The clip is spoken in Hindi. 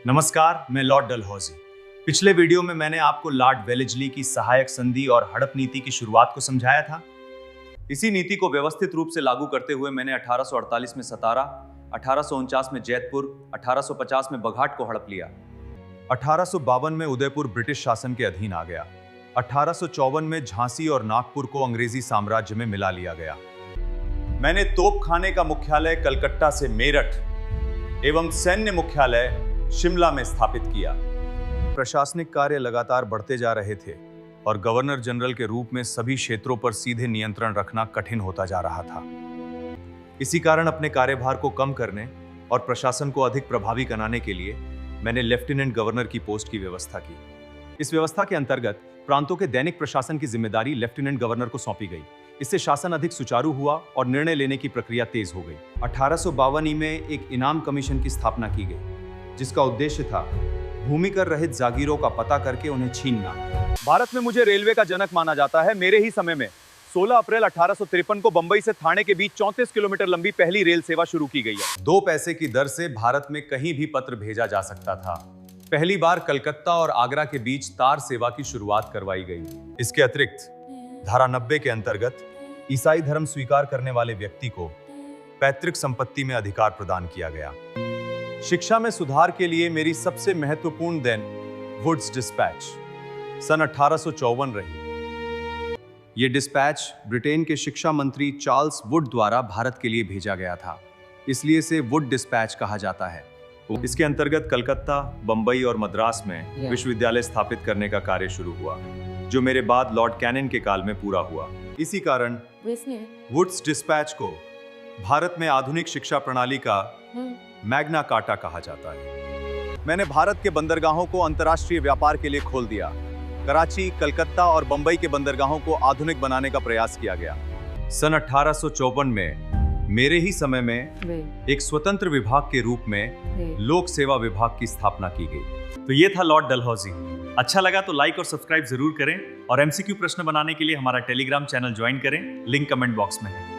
नमस्कार, मैं लॉर्ड डलहौजी। पिछले वीडियो में मैंने आपको लॉर्ड वेलेस्ली की सहायक संधि और हड़प नीति की शुरुआत को समझाया था। इसी नीति को व्यवस्थित रूप से लागू करते हुए मैंने 1848 में सतारा, 1849 में जैतपुर, 1850 में बघाट को हड़प लिया। 1852 में उदयपुर ब्रिटिश शासन के अधीन आ गया। 1854 में झांसी और नागपुर को अंग्रेजी साम्राज्य में मिला लिया गया। मैंने तोपखाने का मुख्यालय कलकत्ता से मेरठ एवं सैन्य मुख्यालय शिमला में स्थापित किया। प्रशासनिक कार्य लगातार बढ़ते जा रहे थे और गवर्नर जनरल के रूप में सभी क्षेत्रों पर सीधे नियंत्रण रखना कठिन होता जा रहा था। इसी कारण अपने कार्यभार को कम करने और प्रशासन को अधिक प्रभावी बनाने के लिए मैंने लेफ्टिनेंट गवर्नर की पोस्ट की व्यवस्था की। इस व्यवस्था के अंतर्गत प्रांतों के दैनिक प्रशासन की जिम्मेदारी लेफ्टिनेंट गवर्नर को सौंपी गई। इससे शासन अधिक सुचारू हुआ और निर्णय लेने की प्रक्रिया तेज हो गई। 1852 में एक इनाम कमीशन की स्थापना की गई, जिसका उद्देश्य था भूमिकर रहित जागीरों का पता करके उन्हें छीनना। भारत में मुझे रेलवे का जनक माना जाता है। मेरे ही समय में 16 अप्रैल 1853 को बंबई से थाने के बीच 34 किलोमीटर लंबी पहली रेल सेवा शुरू की गई है। 2 पैसे की दर से भारत में कहीं भी पत्र भेजा जा सकता था। पहली बार कलकत्ता और आगरा के बीच तार सेवा की शुरुआत करवाई गई। इसके अतिरिक्त धारा 90 के अंतर्गत ईसाई धर्म स्वीकार करने वाले व्यक्ति को पैतृक संपत्ति में अधिकार प्रदान किया गया। शिक्षा में सुधार के लिए मेरी सबसे महत्वपूर्ण देन वुड्स डिस्पैच सन 1854 रही। यह डिस्पैच ब्रिटेन के शिक्षा मंत्री चार्ल्स वुड द्वारा भारत के लिए भेजा गया था, इसलिए इसे वुड डिस्पैच कहा जाता है। इसके अंतर्गत कलकत्ता, बंबई और मद्रास में विश्वविद्यालय स्थापित करने का कार्य शुरू हुआ, जो मेरे बाद लॉर्ड कैनिंग के काल में पूरा हुआ। इसी कारण वुड्स डिस्पैच को भारत में आधुनिक शिक्षा प्रणाली का मैग्ना कार्टा कहा जाता है। मैंने भारत के बंदरगाहों को अंतर्राष्ट्रीय व्यापार के लिए खोल दिया। कराची, कलकत्ता और बंबई के बंदरगाहों को आधुनिक बनाने का प्रयास किया गया। सन 1854 में मेरे ही समय में एक स्वतंत्र विभाग के रूप में लोक सेवा विभाग की स्थापना की गई। तो ये था लॉर्ड डलहौजी। अच्छा लगा तो लाइक और सब्सक्राइब जरूर करें और एमसीक्यू प्रश्न बनाने के लिए हमारा टेलीग्राम चैनल ज्वाइन करें। लिंक कमेंट बॉक्स में है।